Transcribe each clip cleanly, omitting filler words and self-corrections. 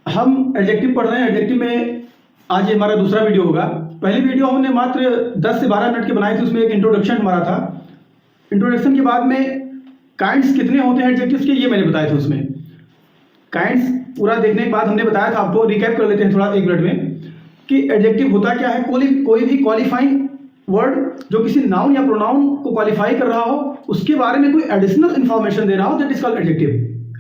हम एडजेक्टिव पढ़ रहे हैं। एडजेक्टिव में आज ये हमारा दूसरा वीडियो होगा। पहली वीडियो हमने मात्र 10 से 12 मिनट की बनाई थी, उसमें एक इंट्रोडक्शन हमारा था। इंट्रोडक्शन के बाद में काइंड्स कितने होते हैं एडजेक्टिव्स के, ये मैंने बताए थे। उसमें काइंड्स पूरा देखने के बाद हमने बताया था, आपको रिकैप कर लेते हैं थोड़ा 1 मिनट में, कि एडजेक्टिव होता क्या है। कोई भी क्वालिफाइंग वर्ड जो किसी नाउन या प्रोनाउन को क्वालिफाई कर रहा हो, उसके बारे में कोई एडिशनल इंफॉर्मेशन दे रहा हो, दैट इज कॉल्ड एडजेक्टिव,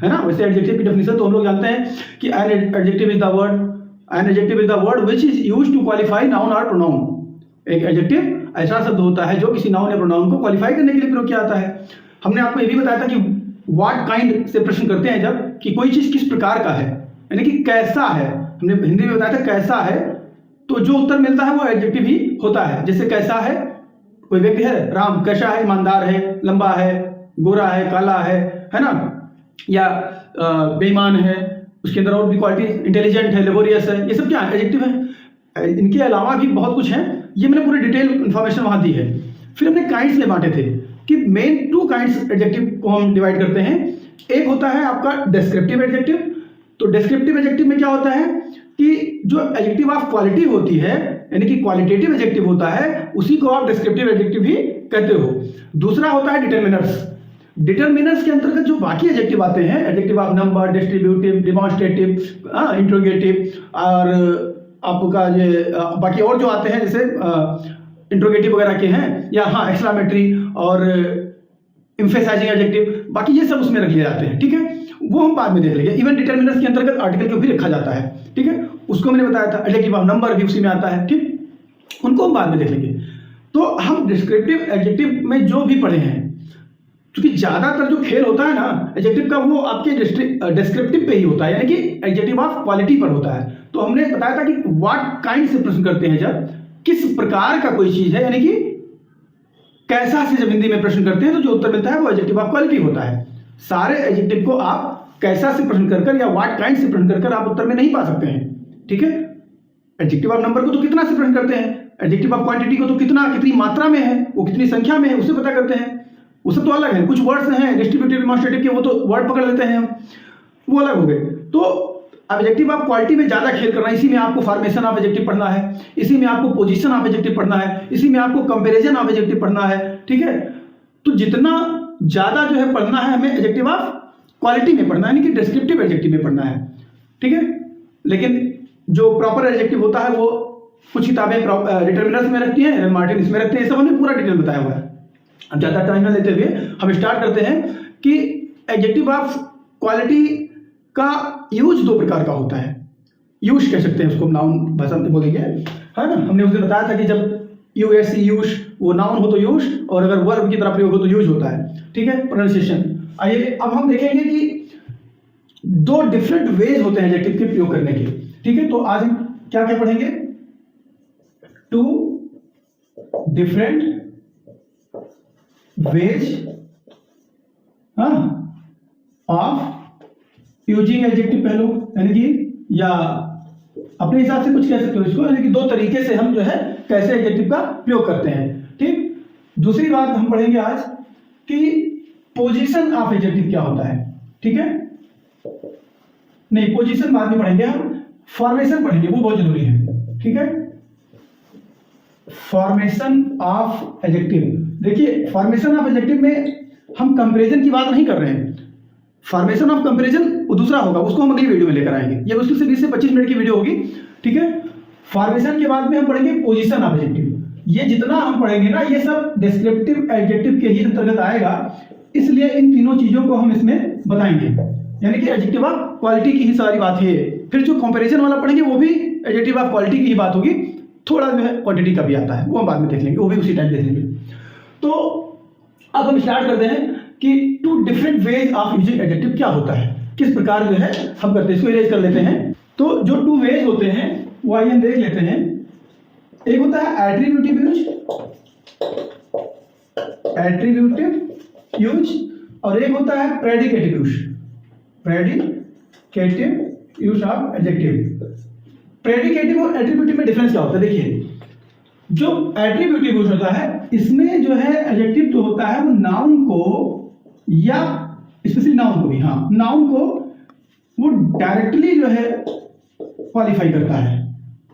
है ना। वैसे एडजेक्टिव की डेफिनेशन तो हम लोग जानते हैं कि an adjective is the word which is used to qualify noun और प्रोनाउन। एक एडजेक्टिव ऐसा शब्द होता है जो किसी नाउन या प्रोनाउन को क्वालिफाई करने के लिए प्रयोग किया जाता है। हमने आपको ये भी बताया था कि व्हाट काइंड से प्रश्न करते हैं जब, कि कोई चीज किस प्रकार का है, यानी कि कैसा है। हमने हिंदी में बताया था कैसा है, तो जो उत्तर मिलता है वो एडजेक्टिव ही होता है। जैसे कैसा है, कोई व्यक्ति है, राम कैसा है, ईमानदार है, लंबा है, गोरा है, काला है ना, या बेईमान है। उसके अंदर और भी क्वालिटी, इंटेलिजेंट है, लेबोरियस है, ये सब क्या है, एडजेक्टिव है। इनके अलावा भी बहुत कुछ है, ये मैंने पूरी डिटेल इन्फॉर्मेशन वहाँ दी है। फिर हमने काइंड्स में बांटे थे कि मेन 2 काइंड्स एडजेक्टिव को हम डिवाइड करते हैं। एक होता है आपका डिस्क्रिप्टिव एडजेक्टिव। तो डिस्क्रिप्टिव एडजेक्टिव में क्या होता है कि जो एडजेक्टिव ऑफ क्वालिटी होती है, यानी कि क्वालिटेटिव एडजेक्टिव होता है, उसी को आप डिस्क्रिप्टिव एडजेक्टिव भी कहते हो। दूसरा होता है डिटरमिनर्स। डिटरमिनर्स के अंतर्गत जो बाकी एडजेक्टिव आते हैं, adjective of number, distributive, demonstrative, interrogative, और आपका ये बाकी और जो आते हैं, जैसे इंट्रोगेटिव वगैरह के हैं, या एक्सक्लेमेटरी और एम्फेसाइजिंग एडजेक्टिव, बाकी ये सब उसमें रख लिए जाते हैं। ठीक है, वो हम बाद में देख लेंगे। इवन डिटरमिनर्स के अंतर्गत आर्टिकल को भी रखा जाता है। ठीक है, उसको मैंने बताया था। एडजेक्टिव ऑफ नंबर भी उसी में आता है। ठीक, उनको हम बाद में देख लेंगे। तो हम डिस्क्रिप्टिव एडजेक्टिव में जो भी पढ़े हैं, क्योंकि ज्यादातर जो खेल होता है ना एडजेक्टिव का, वो आपके डिस्क्रिप्टिव पे ही होता है, यानी कि एडजेक्टिव ऑफ क्वालिटी पर होता है। तो हमने बताया था कि व्हाट काइंड से प्रश्न करते हैं जब, किस प्रकार का कोई चीज है, यानी कि कैसा से जब हिंदी में प्रश्न करते हैं, तो जो उत्तर मिलता है वो एडजेक्टिव ऑफ क्वालिटी होता है। सारे एडजेक्टिव को आप कैसा से प्रश्न कर या व्हाट काइंड से प्रश्न कर आप उत्तर में नहीं पा सकते हैं। ठीक है, एडजेक्टिव ऑफ नंबर को तो कितना से प्रश्न करते हैं, एडजेक्टिव ऑफ क्वांटिटी को तो कितनी मात्रा में है, वो कितनी संख्या में है, उससे पता करते हैं। वो सब तो अलग है। कुछ वर्ड्स हैं डिस्ट्रीब्यूटिव, डिमॉन्स्ट्रेटिव के, वो तो वर्ड पकड़ लेते हैं हम, वो अलग हो गए। तो एडजेक्टिव ऑफ क्वालिटी में ज्यादा खेल करना, इसी में आपको फॉर्मेशन ऑफ एडजेक्टिव पढ़ना है, इसी में आपको पोजीशन ऑफ एडजेक्टिव पढ़ना है, इसी में आपको कंपैरिजन ऑफ एडजेक्टिव पढ़ना है। ठीक है, तो जितना ज्यादा जो है पढ़ना है हमें एडजेक्टिव ऑफ क्वालिटी में पढ़ना है, यानी कि डिस्क्रिप्टिव एडजेक्टिव में पढ़ना है। ठीक है, लेकिन जो प्रॉपर एडजेक्टिव होता है वो कुछ किताबें डिटरमिनर्स में रखती हैं, मार्टिन इसमें रखते हैं। ये सब हमने पूरा डिटेल बताया हुआ है। अब ज्यादा टाइम न लेते हुए हम स्टार्ट करते हैं कि एडजेक्टिव ऑफ क्वालिटी का यूज 2 प्रकार का होता है। यूज कह सकते हैं उसको, नाउन भाषा में बोलेंगे, है ना। हमने उसे बताया था कि जब यूएस यूज वो नाउन हो तो यूज, और अगर वर्ब की तरह प्रयोग हो तो यूज होता है। ठीक है, प्रोनाउंसिएशन। आइए अब हम देखेंगे कि 2 डिफरेंट वेज होते हैं एडजेक्टिव के प्रयोग करने के। ठीक है, तो आज हम क्या क्या पढ़ेंगे, 2 different ways of using adjective कह लो, यानी कि, या अपने हिसाब से कुछ कह सकते हो इसको, यानी कि 2 तरीके से हम जो है कैसे एडजेक्टिव का प्रयोग करते हैं। ठीक, दूसरी बात हम पढ़ेंगे आज कि पोजीशन ऑफ एडजेक्टिव क्या होता है। ठीक है, नहीं, पोजीशन बाद में पढ़ेंगे, हम फॉर्मेशन पढ़ेंगे, वो बहुत जरूरी है। ठीक है, फॉर्मेशन ऑफ एडजेक्टिव। देखिए, फॉर्मेशन ऑफ एडजेक्टिव में हम कंपैरिजन की बात नहीं कर रहे हैं। फॉर्मेशन ऑफ कंपैरिजन वो दूसरा होगा, उसको हम अगली वीडियो में लेकर आएंगे। ये मुश्किल से 20 से 25 मिनट की वीडियो होगी। ठीक है, फॉर्मेशन के बाद में हम पढ़ेंगे पोजीशन ऑफ एडजेक्टिव। ये जितना हम पढ़ेंगे ना, ये सब डिस्क्रिप्टिव एडजेक्टिव के ही अंतर्गत आएगा, इसलिए इन तीनों चीजों को हम इसमें बताएंगे, यानी कि एडजेक्टिव ऑफ क्वालिटी की ही सारी बात है। फिर जो कंपैरिजन वाला पढ़ेंगे वो भी एडजेक्टिव ऑफ क्वालिटी की ही बात होगी, थोड़ा जो है क्वांटिटी का भी आता है, वो हम बाद में देख लेंगे, वो भी उसी टाइम देख लेंगे। तो अब हम स्टार्ट करते हैं कि 2 different ways of using adjective क्या होता है, किस प्रकार जो है हम करते हैं। इसको इरेज कर लेते हैं। तो जो 2 वेज होते हैं वो आइए हम देख लेते हैं। एक होता है एट्रीब्यूटिव यूज, और एक होता है predicative use of adjective. Predicative और एट्रीब्यूटिव में डिफरेंस क्या होता है, देखिए। जो एट्रीब्यूटिव यूज होता है, इसमें जो है एडजेक्टिव जो होता है वो नाउन को, या स्पेशली नाउन को भी, नाउन को वो डायरेक्टली जो है क्वालिफाई करता है,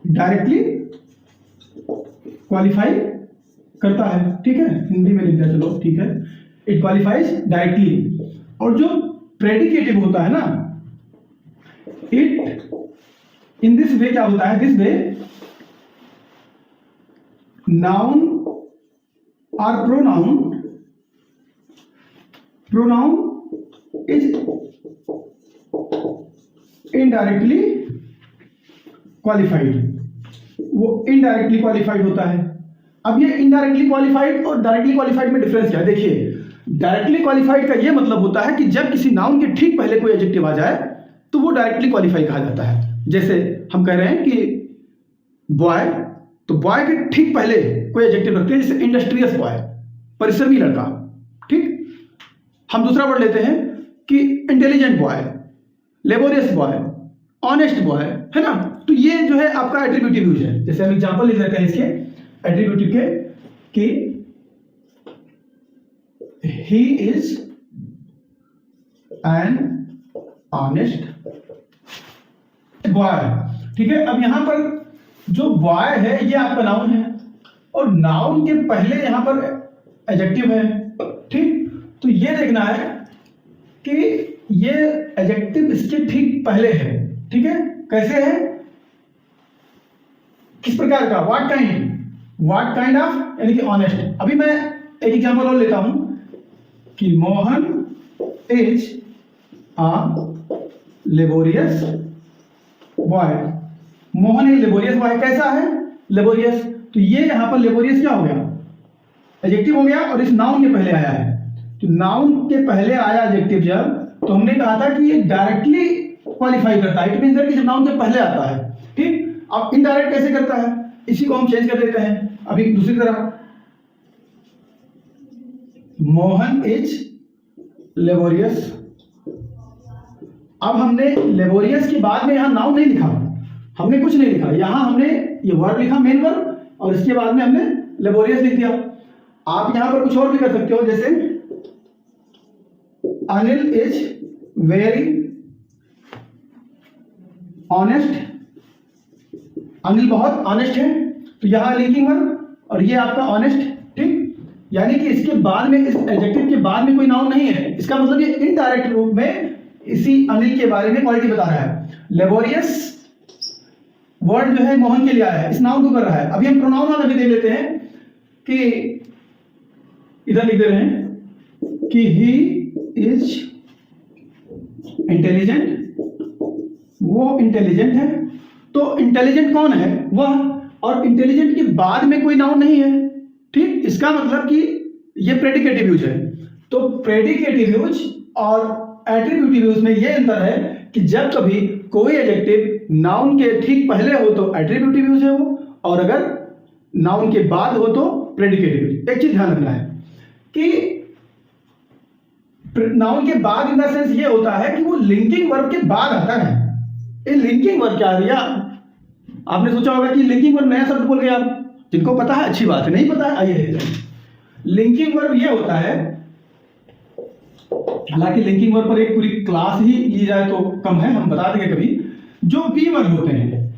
डायरेक्टली क्वालिफाई करता है, ठीक है, हिंदी में लिख दिया, चलो ठीक है, इट क्वालिफाइज डायरेक्टली। और जो प्रेडिकेटिव होता है ना, इट इन दिस वे क्या होता है, दिस वे नाउन और प्रोनाउन इज इनडायरेक्टली क्वालिफाइड, वो इनडायरेक्टली क्वालिफाइड होता है। अब ये इनडायरेक्टली क्वालिफाइड और डायरेक्टली क्वालिफाइड में डिफरेंस क्या है, देखिए, डायरेक्टली क्वालिफाइड का ये मतलब होता है कि जब किसी नाउन के ठीक पहले कोई एडजेक्टिव आ जाए तो वो डायरेक्टली क्वालिफाई कहा जाता है। जैसे हम कह रहे हैं कि बॉय, तो बॉय के ठीक पहले कोई एडजेक्टिव रखते हैं, जैसे इंडस्ट्रियस बॉय, परिश्रमी लड़का, ठीक। हम दूसरा वर्ड लेते हैं कि intelligent boy, laborious boy, honest boy, है ना। तो ये जो है आपका एट्रीब्यूटिव यूज है। जैसे हम एग्जांपल लिख लेते हैं इसके एट्रीब्यूटिव के कि he is an honest boy, ठीक है। अब यहां पर जो बॉय है ये आपका नाउन है और नाउन के पहले यहां पर एडजेक्टिव है, ठीक। तो ये देखना है कि ये एडजेक्टिव इसके ठीक पहले है, ठीक है। कैसे है, किस प्रकार का, व्हाट काइंड ऑफ, यानी कि ऑनेस्ट। अभी मैं एक एग्जांपल और लेता हूं कि Mohan is a laborious boy. Mohan एक लेबोरियस बॉय, कैसा है, लेबोरियस। तो ये यहां पर लेबोरियस क्या हो गया, एडजेक्टिव हो गया और इस नाउन के पहले आया है। तो नाउन के पहले आया एडजेक्टिव जब, तो हमने कहा था कि ये डायरेक्टली क्वालिफाई करता है, इट मींस दैट कि जब नाउन के पहले आता है, ठीक। अब इनडायरेक्ट कैसे करता है, इसी को हम चेंज कर देते हैं। अभी दूसरी तरह, मोहन इज लेबोरियस। अब हमने लेबोरियस के बाद में यहां नाउन नहीं लिखा, हमने कुछ नहीं लिखा, यहां हमने ये वर्ब लिखा, मेन वर्ब, और इसके बाद में हमने लेबोरियस लिख दिया। आप यहां पर कुछ और भी कर सकते हो, जैसे Anil is very honest, Anil बहुत ऑनेस्ट है, तो यहां लिंकिंग वर्ब और ये आपका ऑनेस्ट, ठीक। यानी कि इसके बाद में, इस एडजेक्टिव के बाद में कोई नाउन नहीं है, इसका मतलब ये इनडायरेक्ट रूप में इसी अनिल के बारे में क्वालिटी बता रहा है। लेबोरियस वर्ड जो है मोहन के लिए आया है, इस नाउन को कर रहा है। अभी हम प्रोनाउन वाला भी देख लेते हैं कि इधर लिख दे रहे हैं कि ही इज इंटेलिजेंट, वो इंटेलिजेंट है। तो इंटेलिजेंट कौन है, वह, और इंटेलिजेंट के बाद में कोई नाउन नहीं है, ठीक। इसका मतलब कि ये प्रेडिकेटिव यूज है। तो प्रेडिकेटिव यूज और एट्रीब्यूटिव यूज में ये अंतर है कि जब कभी कोई एडजेक्टिव नाउन के ठीक पहले हो तो एट्रीब्यूटिव यूज है वो, और अगर नाउन के बाद हो तो प्रेडिकेटिव यूज। एक चीज ध्यान रखना है कि नाउन के बाद इन द सेंस ये होता है कि वो लिंकिंग वर्ब के बाद आता है। ये लिंकिंग वर्ब क्या दिया, आपने सोचा होगा कि लिंकिंग वर्ब नया शब्द बोल गए आप, जिनको पता है अच्छी बात है, नहीं पता है आइए। लिंकिंग वर्ब ये होता है, हालांकि लिंकिंग वर्ब पर एक पूरी क्लास ही ली जाए तो कम है, हम बता देंगे कभी। जो बी वर्ब होते हैं,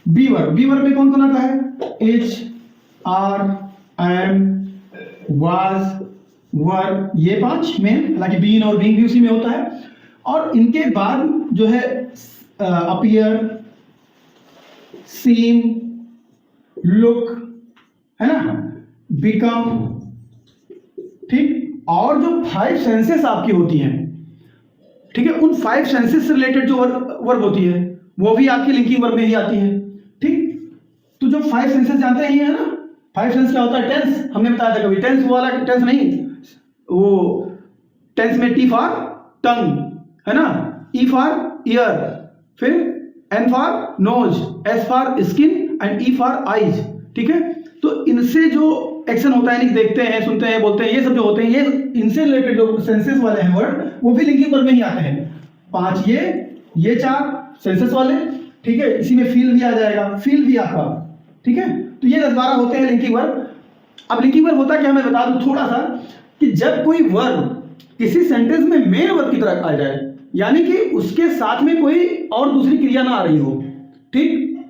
बी वर्ब में कौन कौन आता है, H, R, M, was, verb, ये 5 मेन, हालांकि बीन और बीइंग भी उसी में होता है। और इनके बाद जो है अपीयर, सीम, लुक, है ना, बिकम, ठीक। और जो 5 सेंसेस आपकी होती हैं, ठीक है, उन 5 सेंसेस से रिलेटेड जो वर्ब होती है वो भी आपकी लिंकिंग वर्ब में ही आती है, ठीक। तो जो 5 सेंसेस जानते हैं, है ना, 5 सेंस क्या होता है, टेंस, हमने बताया था कभी, टेंस वो वाला टेंस नहीं, वो टेंस में टी फॉर टंग, है ना, ई फॉर ईयर, फिर N for nose, S for skin and E for eyes, ठीक है। तो इनसे जो एक्शन होता है, यानी देखते हैं, सुनते हैं, बोलते हैं, ये सब जो होते हैं, ये इनसे रिलेटेड जो सेंसेस वाले हैं वर्ड, वो भी लिंकिंग वर्ब में ही आते हैं। 5 ये 4 सेंसेस वाले, ठीक है। इसी में फील भी आ जाएगा, फील भी आपका, ठीक है। तो ये 10-12 होते हैं लिंकिंग वर्ब। अब लिंकिंग वर्ब होता क्या, मैं बता दूं थोड़ा सा, कि जब कोई वर्ब किसी सेंटेंस में मेन वर्ब की तरह आ जाए, यानी कि उसके साथ में कोई और दूसरी क्रिया ना आ रही हो, ठीक,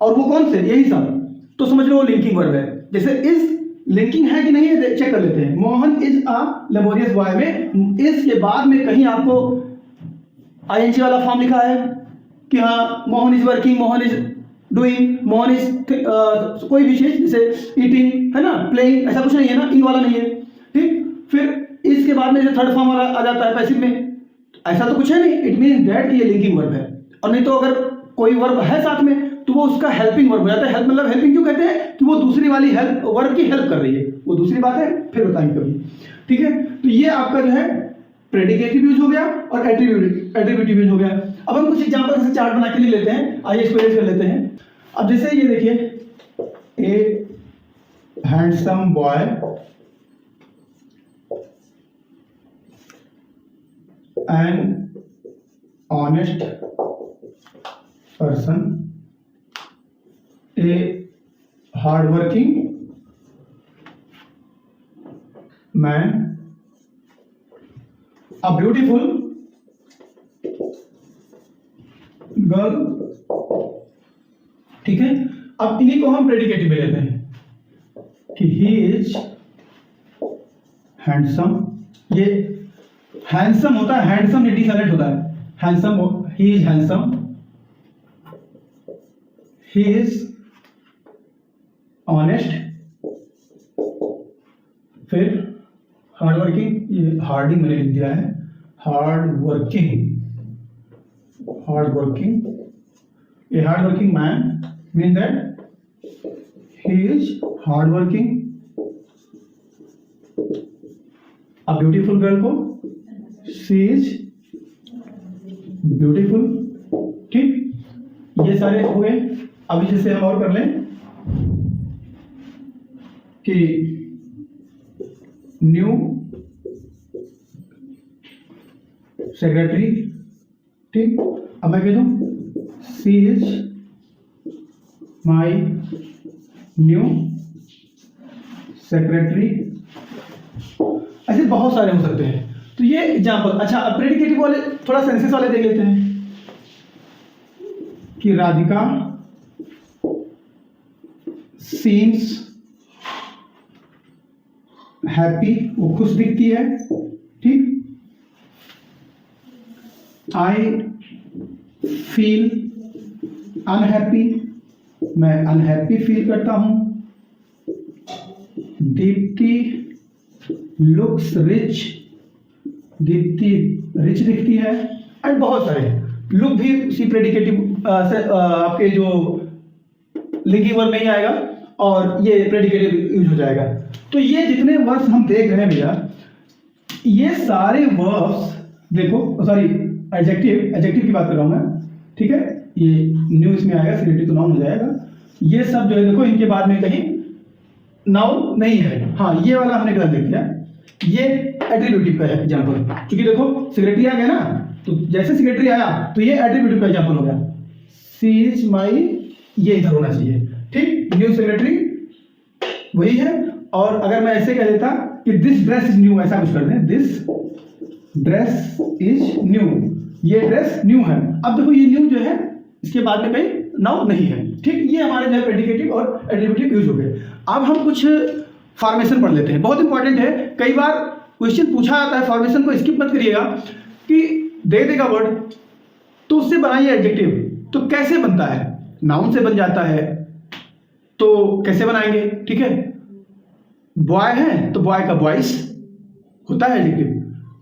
और वो कौन से, यही सब, तो समझ लो वो लिंकिंग वर्ब है। जैसे इज लिंकिंग है कि नहीं है चेक कर लेते हैं। Mohan is a laborious boy में इज के बाद में कहीं आपको आईएनजी वाला फॉर्म लिखा है कि हाँ Mohan is working, Mohan is doing, Mohan is कोई विशेष जैसे ईटिंग है ना, प्लेइंग, ऐसा कुछ नहीं है ना, इन वाला नहीं है। ठीक, फिर इसके बाद में जो थर्ड फॉर्म वाला आ जाता है पैसिव में, ऐसा तो कुछ है नहीं, इट मीन दैट कि ये लिंकिंग वर्ब है। और नहीं तो अगर कोई वर्ब है साथ में तो वो उसका हेल्पिंग वर्ब हो जाता है। हेल्प मतलब हेल्पिंग क्यों कहते हैं कि वो दूसरी वाली हेल्प वर्ब की हेल्प कर रही है, वो दूसरी बात है, फिर बताएंगे कभी। ठीक है, तो ये आपका जो है प्रेडिकेटिव यूज हो गया और एट्रीब्यूटिव यूज हो गया। अब हम कुछ एग्जांपल से चार्ट बना के ले लेते हैं, आइए इसको रेज कर लेते हैं। अब जैसे ये देखिए, ए handsome boy an honest person, A hardworking man, a beautiful girl. ठीक है, अब इन्हीं को हम प्रेडिकेटिव में लेते हैं कि ही इज हैंडसम। ये हैंडसम होता है, हैंडसम नीटी साइलेंट होता है, handsome, he is handsome, he is honest, फिर हार्ड वर्किंग, ये हार्डिंग मैंने लिख दिया है, hard working, hard working, a hard working man mean that he is hard working. A beautiful girl को शी इज ब्यूटीफुल। ठीक, ये सारे हो गए। अभी जैसे हम और कर लें कि न्यू सेक्रेटरी। ठीक, अब मैं कह दूं सी इज माई न्यू सेक्रेटरी। ऐसे बहुत सारे हो सकते हैं, तो ये एग्जाम्पल। अच्छा, अब प्रेडिकेटिव वाले थोड़ा सेंसेस वाले देख लेते हैं कि राधिका सीम्स हैप्पी, वो खुश दिखती है। ठीक, आई फील अनहैप्पी, मैं अनहैप्पी फील करता हूं। Deepti looks rich, Deepti rich दिखती है। एंड बहुत सारे लुक भी उसी प्रेडिकेटिव आपके जो लिंकिंग वर्ब में ही आएगा और ये प्रेडिकेटिव यूज हो जाएगा। तो ये जितने वर्ड्स हम देख रहे हैं भैया, ये सारे वर्ड्स देखो, सॉरी एडजेक्टिव की बात कर रहा हूं मैं। ठीक है, ये न्यू इसमें आएगा, सिलेक्टिव तो नाउन हो जाएगा। ये सब जो है देखो, इनके बाद में कहीं नाउन नहीं है। हाँ, ये वाला हमने गलत लिख दिया, ये एट्रीब्यूटिव का है एग्जांपल। क्योंकि देखो सेक्रेटरी आ गया ना, तो जैसे सेक्रेटरी आया तो ये एट्रीब्यूटिव का एग्जांपल हो गया। सी इज माई, ये इधर होना चाहिए। ठीक, न्यू सेक्रेटरी वही है। और अगर मैं ऐसे कह देता कि दिस ड्रेस इज न्यू, ऐसा कुछ कर दें, दिस ड्रेस इज न्यू, ये ड्रेस न्यू है। अब देखो ये न्यू जो है इसके बाद में कहीं नाउन नहीं है। ठीक, ये हमारे जो है प्रेडिकेटिव और एट्रीब्यूटिव यूज हो गए। अब हम कुछ फॉर्मेशन पढ़ लेते हैं, बहुत इंपॉर्टेंट है। कई बार क्वेश्चन पूछा जाता है, फॉर्मेशन को स्किप मत करिएगा कि दे देगा वर्ड तो उससे बनाइए एडजेक्टिव। तो कैसे बनता है, नाउन से बन जाता है, तो कैसे बनाएंगे। ठीक है, बॉय है तो बॉय का बॉयस होता है एडजेक्टिव।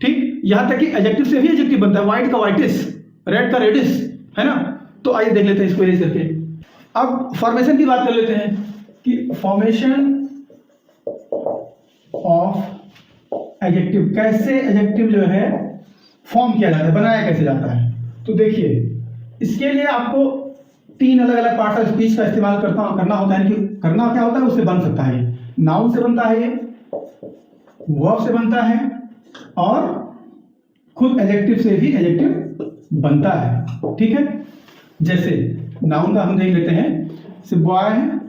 ठीक, यहां तक कि एडजेक्टिव से भी एडजेक्टिव बनता है, व्हाइट का व्हाइटिस, रेड का रेडिस, है ना। तो आइए देख लेते हैं इसको इरेज करके। अब फॉर्मेशन की बात कर लेते हैं कि फॉर्मेशन ऑफ एडजेक्टिव, कैसे एडजेक्टिव जो है फॉर्म किया जाता है, बनाया कैसे जाता है। तो देखिए, इसके लिए आपको 3 अलग अलग पार्ट्स ऑफ स्पीच का इस्तेमाल करना होता है। कि करना क्या होता है, उससे बन सकता है। नाउन से बनता है, ये वर्ब से बनता है, और खुद एडजेक्टिव से भी एडजेक्टिव बनता है। ठीक है, जैसे नाउन का हम देख लेते हैं, जैसे बॉय है।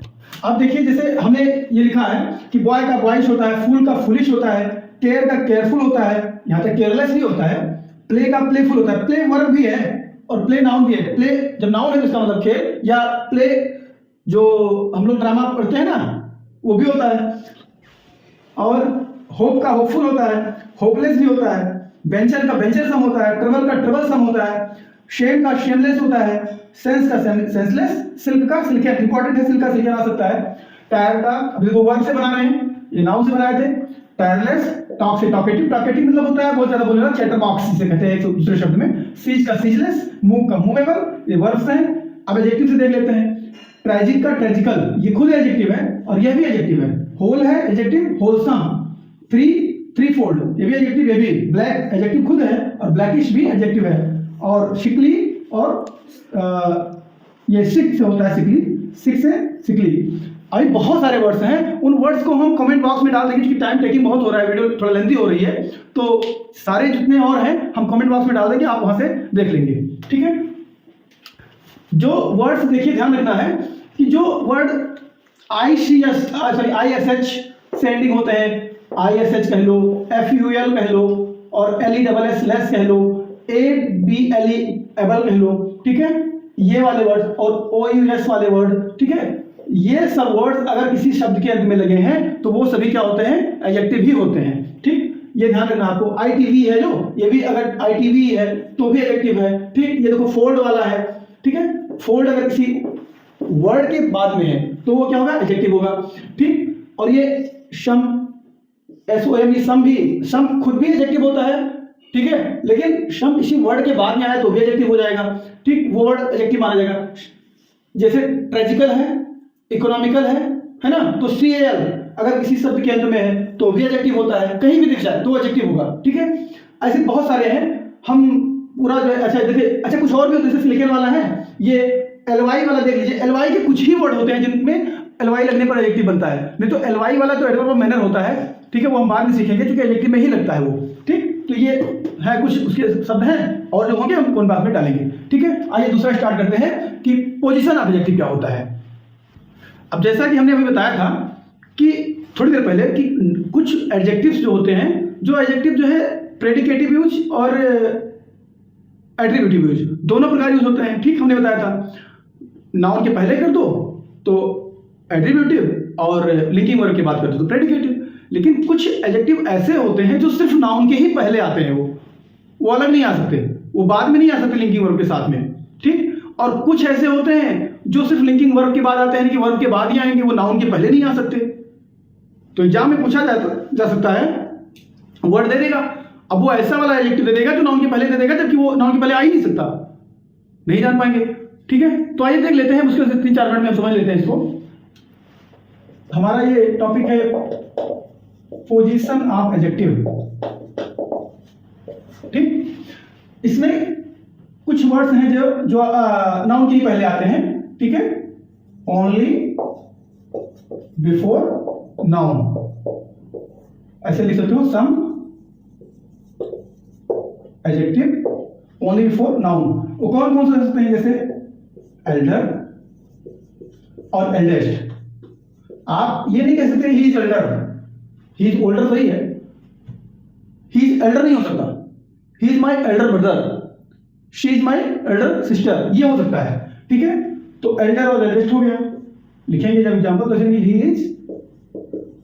अब देखिए, जैसे हमने ये लिखा है कि बॉय का बॉयश होता है, फूल का फुलिश होता है, केयर का केयरफुल होता है, यहाँ तक केयरलेस भी होता है, प्ले का प्लेफुल होता है। प्ले वर्ब भी है, और प्ले नाउन भी है। प्ले जब नाउन है तो इसका मतलब खेल, या प्ले जो हम लोग ड्रामा पढ़ते हैं ना वो भी होता है। और होप का होपफुल होता है, होपलेस भी होता है, वेंचर का वेंचरसम होता है, ट्रबल का ट्रबलसम होता है, शेम का शेमलेस होता है, सेंस का सेंसलेस, सिल्क का सिल्कियन, इंपॉर्टेंट है, सिल्क का सिल्कियन आ सकता है। टायर का अभी वो वर्ब से बना रहे हैं, ये नाउन से बनाए थे। टायरलेस, टॉक से टॉकेटिव, टॉकेटिव मतलब होता है बहुत ज्यादा बोलना, चैटर बॉक्स जिसे कहते हैं एक दूसरे शब्द में। सीज का सीजलेस, मूव का मूवेबल, ये वर्ब्स हैं। अब एडजेक्टिव से देख लेते हैं। ट्रेजिक का ट्रेजिकल, ये खुद एडजेक्टिव है और यह भी एडजेक्टिव है। होल है एडजेक्टिव, होलसम। थ्री फोल्ड, ये भी एडजेक्टिव, ये भी। ब्लैक एडजेक्टिव खुद है और ब्लैकिश भी एडजेक्टिव है। और शिकली और ये सिक से होता है, सिकली, सिक से सिकली। अभी बहुत सारे वर्ड्स हैं, उन वर्ड्स को हम कमेंट बॉक्स में डाल देंगे क्योंकि टाइम टेकिंग बहुत हो रहा है, वीडियो थोड़ा लेंथी हो रही है, तो सारे जितने और हैं हम कमेंट बॉक्स में डाल देंगे, आप वहां से देख लेंगे। ठीक है, जो वर्ड्स देखिए ध्यान रखना है कि जो वर्ड ISH से एंडिंग होते हैं, ISH कह लो, FUL कह लो, और LESS लेस कह लो, ABLE एबल कह लो, ठीक है, ये वाले वर्ड, और OUS वाले वर्ड, ठीक है, ये सब वर्ड्स अगर किसी शब्द के अंत में लगे हैं तो वो सभी क्या होते हैं, एडजेक्टिव ही होते हैं। ठीक, ये ध्यान रखना आपको। ITV है जो, ये भी अगर ITV है तो भी एडजेक्टिव है। ठीक, ये देखो फोल्ड वाला है, ठीक है, फोल्ड अगर किसी वर्ड के बाद में है तो वो क्या होगा, एडजेक्टिव होगा। ठीक, और ये सम, SOM, सम भी, सम खुद भी एडजेक्टिव होता है, ठीक है, लेकिन सम किसी वर्ड के बाद में आया तो भी एडजेक्टिव हो जाएगा। ठीक, वो वर्ड एडजेक्टिव माना जाएगा। जैसे ट्रेजिकल है, इकोनॉमिकल है ना, तो CAL अगर किसी शब्द के अंत में है तो भी एडजेक्टिव होता है, कहीं भी दिख जाए तो एडजेक्टिव होगा। ठीक है, ऐसे बहुत सारे हैं, हम पूरा जो है, अच्छा देखिए, अच्छा कुछ और भी होते हैं, जैसे सिलिकन वाला है, ये LY वाला देख लीजिए। LY के कुछ ही वर्ड होते हैं जिनमें LY लगने पर एडजेक्टिव बनता है, नहीं तो LY वाला तो एडवर्ब ऑफ मैनर होता है। ठीक है, वो हम बाद में सीखेंगे क्योंकि एडजेक्टिव में ही लगता है वो। ठीक, तो ये है कुछ उसके शब्द हैं, और जो होंगे हम कौन बात में डालेंगे। ठीक है, आइए दूसरा स्टार्ट करते हैं कि पोजीशन ऑफ एडजेक्टिव क्या होता है। अब जैसा कि हमने अभी बताया था कि थोड़ी देर पहले कि कुछ एडजेक्टिव्स जो होते हैं, जो एडजेक्टिव जो है प्रेडिकेटिव यूज और एट्रीब्यूटिव यूज दोनों प्रकार यूज होते हैं। ठीक, हमने बताया था नाउन के पहले कर दो तो एट्रीब्यूटिव, और लिंकिंग वर्ब की बात करते हो तो प्रेडिकेटिव। लेकिन कुछ एडजेक्टिव ऐसे होते हैं जो सिर्फ नाउन के ही पहले आते हैं, वो अलग नहीं आ सकते, वो बाद में नहीं आ सकते लिंकिंग वर्ब के साथ में। ठीक, और कुछ ऐसे होते हैं जो सिर्फ लिंकिंग वर्ब के बाद आते हैं, कि वर्ब के बाद ही आएंगे, वो नाउन के पहले नहीं आ सकते। तो एग्जाम में पूछा जा सकता है, वर्ड दे देगा, अब वो ऐसा वाला एडजेक्टिव दे देगा जो नाउन के पहले दे देगा, जबकि वो नाउन के पहले आ ही नहीं सकता, नहीं जान पाएंगे। ठीक है, तो आइए देख लेते हैं, मुश्किल से 3-4 मिनट में हम समझ लेते हैं इसको। हमारा ये टॉपिक है पोजीशन ऑफ एडजेक्टिव। ठीक, इसमें कुछ वर्ड्स हैं जो नाउन के ही पहले आते हैं। ठीक है, ओनली बिफोर नाउन, ऐसे लिख सकते हो, सम एडजेक्टिव ओनली बिफोर नाउन। वो कौन कौन से सकते हैं, जैसे एल्डर और एल्डेस्ट। आप ये नहीं कह सकते he is Elder, he is older, सही है, ही इज एल्डर नहीं हो सकता, he is my elder brother, she is my elder sister, ये हो सकता है। ठीक है, तो एल्डर और एल्डेस्ट हो गया, लिखेंगे जब एग्जाम्पल तो लिखेंगे he is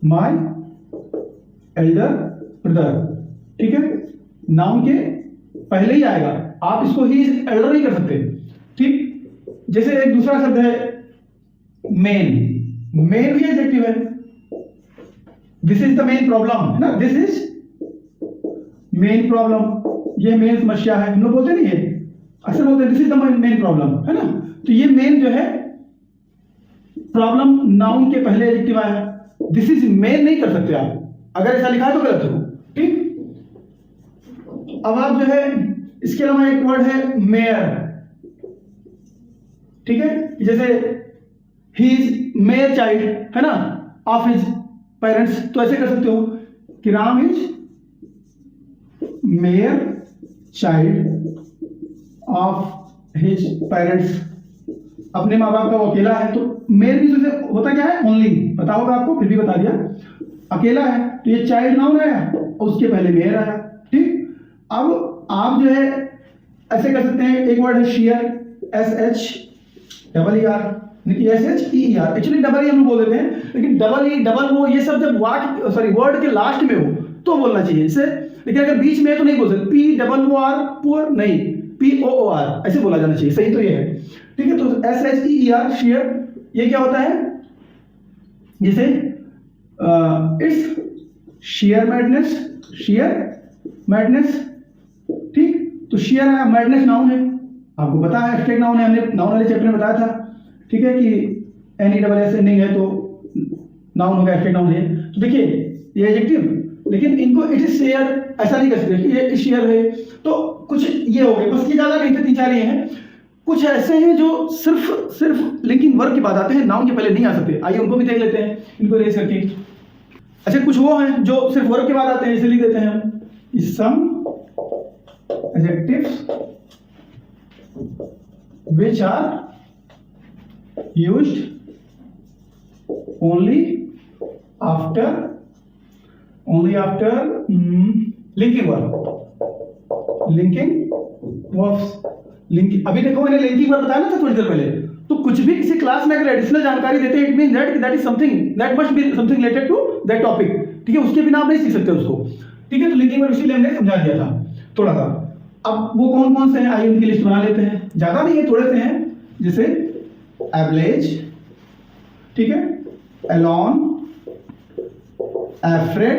my elder brother. ठीक है, नाउन के पहले ही आएगा, आप इसको ही इज एल्डर नहीं कर सकते। ठीक, जैसे एक दूसरा शब्द है मेन, मेन भी एडजेक्टिव है, this is the main problem, है ना, दिस इज मेन प्रॉब्लम, ये मेन समस्या है, हम लोग बोलते नहीं है, अक्सर बोलते हैं this is the main problem, है ना। तो ये मेन जो है प्रॉब्लम नाउन के पहले एडजेक्टिव आया, दिस इज मेन नहीं कर सकते आप, अगर ऐसा लिखा है तो गलत हो। ठीक, अब आप जो है इसके अलावा एक वर्ड है मेयर। ठीक है, जैसे ही इज मेयर चाइल्ड, है ना, ऑफ हिज पेरेंट्स, तो ऐसे कर सकते हो कि Ram is mayor child of his parents, अपने माँ बाप का वो अकेला है। तो मेयर भी जैसे होता क्या है, ओनली, पता होगा आपको, फिर भी बता दिया, अकेला है तो ये चाइल्ड नाउन आया और उसके पहले मेयर आया। ठीक, अब आप जो है ऐसे कर सकते हैं। एक वर्ड है share, SHEER, SHEER, actually double ही हम लोग बोल देते हैं, लेकिन डबल वो ये सब जब वर्ड के लास्ट में हो तो बोलना चाहिए इसे, लेकिन अगर बीच में है तो नहीं बोल सकते। POOR, पुअर नहीं, POOR ऐसे बोला जाना चाहिए, सही तो ये है, ठीक है। तो SHEER, शेयर, ये क्या होता है, जैसे इट्स शेयर मैडनेस, ठीक। तो शेयर है, मैडनेस नाउन है, आपको पता है, एब्स्ट्रैक्ट नाउन है, हमने नाउन वाले चैप्टर में बताया था, ठीक है, कि NESS एंडिंग है तो नाउन होगा, एब्स्ट्रैक्ट नाउन है। तो देखिए ये एडजेक्टिव, लेकिन इनको इट इज शेयर ऐसा नहीं कर सकते, ये शेयर है। तो कुछ ये हो गए, बस ये ज़्यादा नहीं थे, 3-4 ये हैं। कुछ ऐसे हैं जो सिर्फ लिंकिंग वर्ब के बाद आते हैं, नाउन के पहले नहीं आ सकते। आइए उनको भी देख लेते हैं, इनको रेज करके। अच्छा, कुछ वो हैं जो सिर्फ वर्ब के बाद आते हैं, इसे लिख देते हैं हम, सम adjectives which are used only after linking verbs। अभी देखो मैंने लिंकिंग वर्ब बताया ना था थोड़ी देर पहले। तो कुछ भी किसी क्लास में अगर एडिशनल जानकारी देते हैं, it mean that is something that must be something related to that topic, ठीक है। उसके बिना आप नहीं सीख सकते उसको, ठीक है। तो लिंकिंग वर्ब इसीलिए हमने समझा दिया था थोड़ा सा। अब वो कौन कौन से हैं, आइए उनकी लिस्ट बना लेते हैं। ज्यादा नहीं है, थोड़े से हैं, जैसे एवरेज, ठीक है, एलोन, एफ्रेड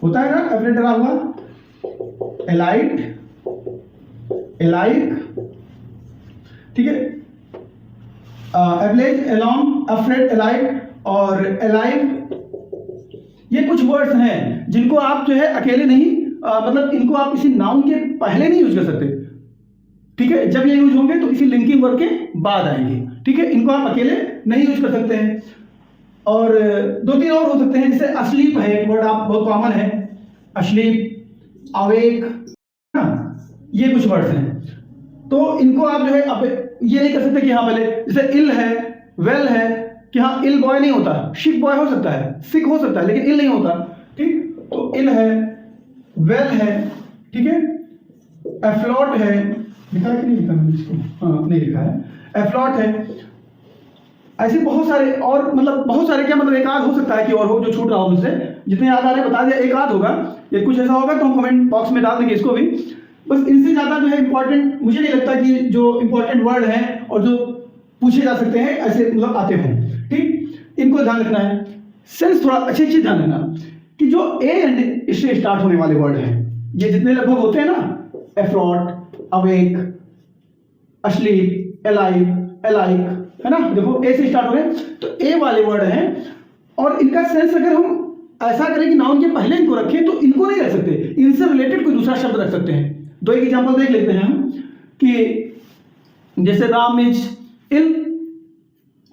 होता है ना, एफ्रेड डरा हुआ, एलाइट, एलाइक, ठीक है। एवरेज, एलोन, एफ्रेड, एलाइट और एलाइव, ये कुछ वर्ड्स हैं जिनको आप जो है अकेले नहीं, मतलब इनको आप किसी नाउन के पहले नहीं यूज कर सकते, ठीक है। जब ये यूज होंगे तो इसी लिंकिंग वर्ब के बाद आएंगे, ठीक है। इनको आप अकेले नहीं यूज कर सकते हैं। और 2-3 और हो सकते हैं, जैसे अस्लीप है एक वर्ड, आप बहुत कॉमन है, अस्लीप, अवेक, ये कुछ वर्ड्स हैं। तो इनको आप जो है अब ये नहीं कर सकते कि हाँ पहले, जैसे इल है, वेल है, कि हाँ इल बॉय नहीं होता, शिक बॉय हो सकता है, सिक हो सकता है, लेकिन इल नहीं होता, ठीक। तो इल है, वेल है, ठीक है, एफ्लॉट है, लिखा है कि नहीं लिखा है इसको, हाँ नहीं लिखा है, एफ्लॉट है। ऐसे बहुत सारे, और मतलब बहुत सारे, क्या मतलब एक आध हो सकता है कि और हो जो छूट रहा हो मुझसे, जितने याद आ रहे हैं बता दिया, एक आध होगा या कुछ ऐसा होगा तो हम कमेंट बॉक्स में डाल देंगे इसको भी। बस इनसे ज़्यादा जो है इंपॉर्टेंट मुझे नहीं लगता कि जो इंपॉर्टेंट वर्ड हैं और जो पूछे जा सकते हैं ऐसे मतलब आते हों, ठीक। इनको ध्यान रखना है। सेंस थोड़ा अच्छी चीज ध्यान रखना कि जो ए एंड इससे स्टार्ट होने वाले वर्ड हैं, ये जितने लगभग होते हैं ना, एफ्रॉट, अवेक, अस्लीप, एलाइव, एलाइक, है ना, देखो ए से स्टार्ट हो रहे हैं, तो ए वाले वर्ड हैं। और इनका सेंस अगर हम ऐसा करें कि नाउन के पहले इनको रखें तो इनको नहीं रख सकते, इनसे रिलेटेड कोई दूसरा शब्द रख सकते हैं। 2 एक एग्जांपल देख लेते हैं हम, कि जैसे राम इज इल,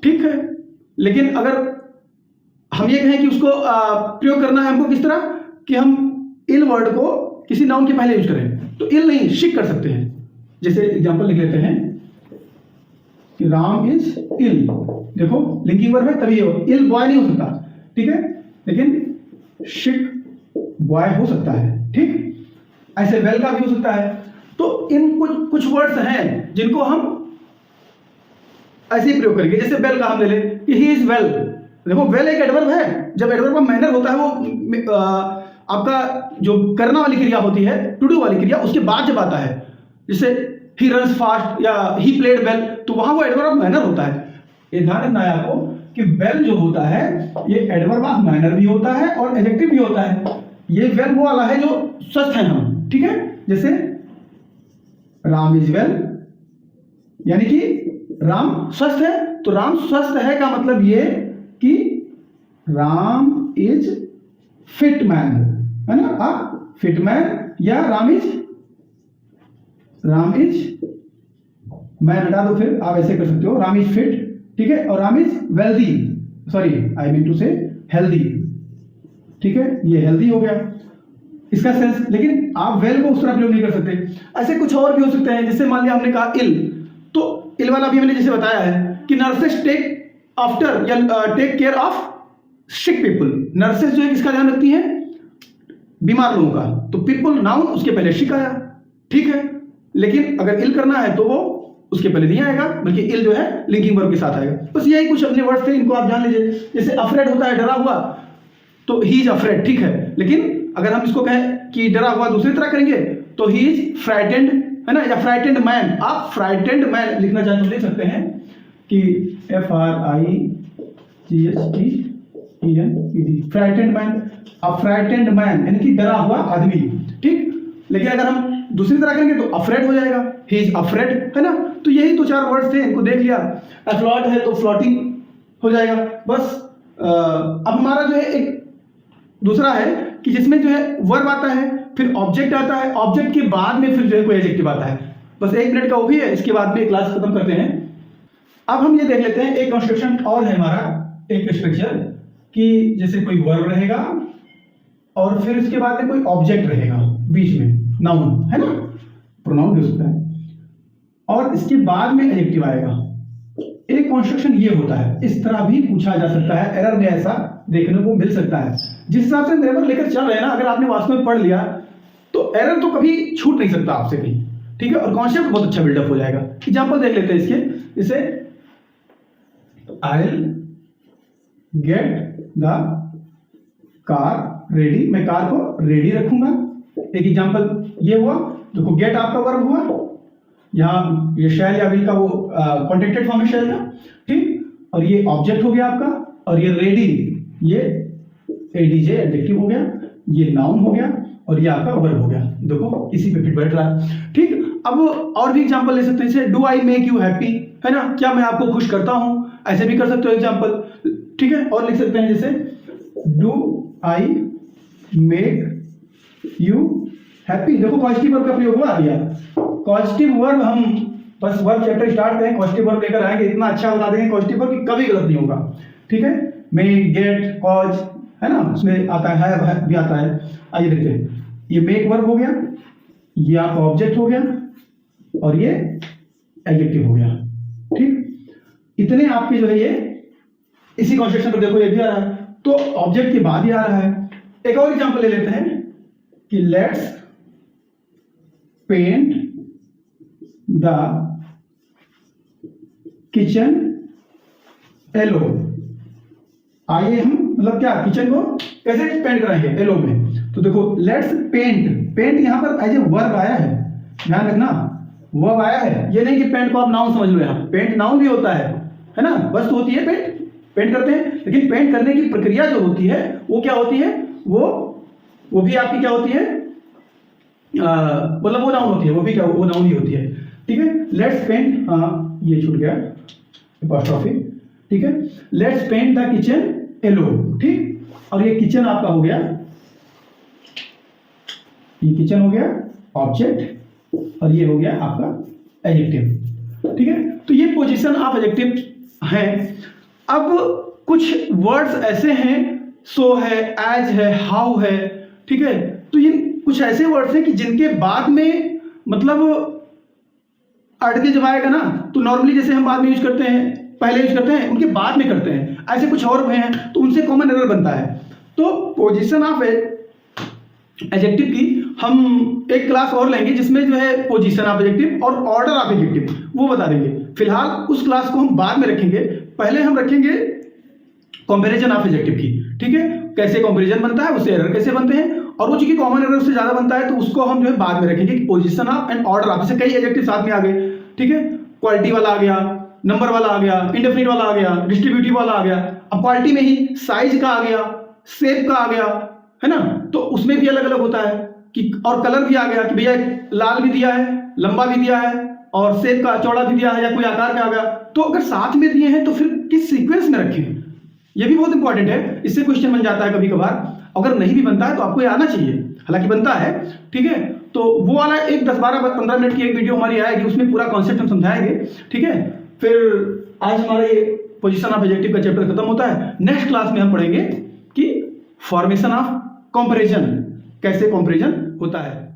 ठीक है, लेकिन अगर हम ये कहें कि उसको प्रयोग करना है हमको किस तरह, कि हम इल वर्ड को किसी नाउन के पहले यूज करें, तो इल नहीं, शिक कर सकते हैं। जैसे एग्जांपल लिख लेते हैं कि राम इज इल, देखो लिंकिंग वर्ब है तभी हो, इल बॉय नहीं हो सकता, ठीक है, लेकिन शिक बॉय हो सकता है, ठीक। ऐसे वेल का भी हो सकता है। तो इन कुछ वर्ड्स हैं जिनको हम ऐसे ही प्रयोग करेंगे। जैसे वेल का हम ले लें कि ही इज वेल, देखो वेल एक एडवर्ब है, जब एडवर्ब का मैनर होता है वो आपका जो करना वाली क्रिया होती है, टू डू वाली क्रिया, उसके बाद जब आता है, जैसे ही रन्स फास्ट या ही प्लेड वेल, तो वहां वो एडवर्ब ऑफ मैनर होता है। ये ध्यान रखना है आपको कि वेल जो होता है ये एडवर्ब ऑफ मैनर भी होता है और एडजेक्टिव भी होता है। ये वेल वो वाला है जो स्वस्थ है हम, ठीक है। जैसे राम इज वेल, यानी कि राम स्वस्थ है, तो राम स्वस्थ है का मतलब ये कि राम इज फिट मैन, है ना, फिट मैन, या राम इज मैन हटा दो, फिर आप ऐसे कर सकते हो, राम इज फिट, ठीक है, और Ram is wealthy, sorry I mean to say healthy, ठीक है, ये हेल्दी हो गया इसका सेंस। लेकिन आप वेल को उस तरह प्रयोग नहीं कर सकते। ऐसे कुछ और भी हो सकते हैं, जैसे मान लिया हमने कहा इल, तो इल वाला भी मैंने जैसे बताया है कि नर्सेस टेक आफ्टर या take care of sick people. Nurses जो है किसका ध्यान रखती हैं, बीमार लोगों का, तो पीपल नाउन, उसके पहले सिक आया, ठीक है। लेकिन अगर इल करना है तो वो उसके पहले नहीं आएगा, बल्कि इल जो है लिंकिंग वर्ब के साथ आएगा। बस यही कुछ अपने वर्ड्स थे, इनको आप जान लीजिए। जैसे अफ्रेड होता है डरा हुआ, तो ही इज अफ्रेड, ठीक है। लेकिन अगर हम इसको कहें कि डरा हुआ दूसरी तरह करेंगे तो ही इज फ्राइटेंड, है ना, या फ्राइटेंड मैन। आप फ्राइटेंड मैन लिखना चाहें तो लिख सकते हैं कि FRIGHTENED, फ्राइटेंड मैन। अब फ्राइटेंड मैन यानी कि डरा हुआ आदमी, ठीक। लेकिन अगर हम दूसरी तरह करेंगे तो अफ्रेड हो जाएगा, ही इज अफ्रेड, है ना। तो यही दो चार वर्ड्स थे, इनको देख लिया। अफ्लॉट है तो फ्लोटिंग हो जाएगा। बस अब हमारा जो है एक दूसरा है कि जिसमें जो है वर्ब आता है, फिर ऑब्जेक्ट आता है, ऑब्जेक्ट के बाद में फिर जो है कोई एडजेक्टिव आता है। बस 1 मिनट का वो भी है, इसके बाद में क्लास खत्म करते हैं। अब हम ये देख लेते हैं, एक कंस्ट्रक्शन और है हमारा, एक स्ट्रक्चर कि जैसे कोई वर्ब रहेगा और फिर उसके बाद में कोई ऑब्जेक्ट रहेगा बीच में, नाउन, है ना, प्रोनाउन भी हो सकता है, और इसके बाद में एडजेक्टिव आएगा। एक कंस्ट्रक्शन ये होता है, इस तरह भी पूछा जा सकता है, एरर में ऐसा देखने को मिल सकता है। जिस हिसाब से ग्रामर लेकर चल रहे हैं ना, अगर आपने वास्तव में पढ़ लिया तो एरर तो कभी छूट नहीं सकता आपसे कहीं, ठीक है। और कॉन्सेप्ट बहुत अच्छा बिल्डअप हो जाएगा। एग्जांपल देख लेते हैं इसके, जैसे I will get the car ready, मैं कार को रेडी रखूंगा। एक एग्जांपल ये हुआ, देखो गेट आपका वर्ब हुआ, यहाँ ये शैल या विल का वो कॉन्टेक्टेड फॉर्म में शैल था, ठीक। और ये ऑब्जेक्ट हो गया आपका, और ये रेडी, ये एडीजे एडजेक्टिव हो गया, ये नाउन हो गया, और ये आपका वर्ब हो गया। देखो इसी पे फिट बैठ रहा है, ठीक। अब और भी एग्जांपल ले सकते हैं, जैसे do I make you happy, है ना, क्या मैं आपको खुश करता हूं, ऐसे भी कर सकते हो एग्जांपल, ठीक है। और लिख सकते हैं जैसे do I make you happy. देखो पॉजिटिव वर्ब का प्रयोग हुआ आ गया। पॉजिटिव वर्ब हम बस वर्ब चैप्टर स्टार्ट करें, पॉजिटिव वर्ब लेकर आएंगे, इतना अच्छा बता देंगे पॉजिटिव वर्ब कि कभी गलत नहीं होगा, ठीक है। मेक, गेट, कॉज, है ना, उसमें आता है भी आता है। आइए देखते हैं, ये मेक वर्ब हो गया, ये आपका ऑब्जेक्ट हो गया, और ये एडजेक्टिव हो गया, ठीक। इतने आपके जो है ये इसी कंस्ट्रक्शन पर देखो ये भी आ रहा है, तो ऑब्जेक्ट के बाद ही आ रहा है। एक और एग्जांपल ले लेते हैं कि let's paint the kitchen yellow. आइए हम मतलब क्या किचन को कैसे पेंट कराएंगे येलो में, तो देखो लेट्स पेंट, पेंट यहां पर एज ए वर्ब आया है, ध्यान रखना वर्ब आया है, ये नहीं कि पेंट को आप नाउन समझ लो। यहां पेंट नाउन भी होता है ना, वस्तु होती है, पेंट करते हैं, लेकिन पेंट करने की प्रक्रिया जो होती है वो क्या होती है, वो भी आपकी क्या होती है, मतलब वो नाउन होती है, वो भी क्या, वो नाउन ही होती है, ठीक है। लेट्स पेंट, हाँ ये छूट गया अपॉस्ट्रोफी, ठीक है। Let's paint the kitchen yellow, ठीक। और ये किचन आपका हो गया, ये किचन हो गया ऑब्जेक्ट, और ये हो गया आपका एडजेक्टिव, ठीक है। तो ये पोजीशन ऑफ एडजेक्टिव है। अब कुछ वर्ड्स ऐसे हैं, सो है, एज है, हाउ है, ठीक है। तो ये कुछ ऐसे वर्ड्स हैं कि जिनके बाद में मतलब अड़के जब आएगा ना, तो नॉर्मली जैसे हम बाद में यूज करते हैं, पहले यूज करते हैं, उनके बाद में करते हैं, ऐसे कुछ और हैं, तो उनसे कॉमन एरर बनता है। तो पोजीशन ऑफ एडजेक्टिव की हम एक क्लास और लेंगे जिसमें जो है पोजीशन ऑफ एडजेक्टिव और ऑर्डर ऑफ एडजेक्टिव वो बता देंगे। फिलहाल उस क्लास को हम बाद में रखेंगे, पहले हम रखेंगे कंपैरिजन ऑफ एडजेक्टिव की, ठीक है। कैसे कंपैरिजन बनता है, उससे एरर कैसे बनते हैं, और वो चूंकि कॉमन एरर उससे ज्यादा बनता है तो उसको हम जो है बाद में रखेंगे। Position of and order of, जैसे कई एडजेक्टिव साथ में आ गए, ठीक है। क्वालिटी वाला आ गया, नंबर वाला आ गया, इंडेफिनिट वाला आ गया, डिस्ट्रीब्यूटिव वाला आ गया। अब क्वालिटी में ही साइज का आ गया, शेप का आ गया, है ना, तो उसमें भी अलग अलग होता है कि, और कलर भी आ गया कि भैया लाल भी दिया है, लंबा भी दिया है, और शेप का चौड़ा भी दिया है, या कोई आकार का आ गया। तो अगर साथ में दिए हैं तो फिर किस सीक्वेंस में रखें, ये भी बहुत इंपॉर्टेंट है। इससे क्वेश्चन बन जाता है कभी कभार, अगर नहीं भी बनता है तो आपको ये आना चाहिए, हालांकि बनता है, ठीक है। तो वो वाला एक 10-12-15 मिनट की एक वीडियो हमारी आएगी, उसमें पूरा कॉन्सेप्ट हम समझाएंगे, ठीक है। फिर आज हमारा ये पोजीशन ऑफ एडजेक्टिव का चैप्टर खत्म होता है। नेक्स्ट क्लास में हम पढ़ेंगे कि फॉर्मेशन ऑफ कंपैरिजन, कैसे कंपैरिजन होता है।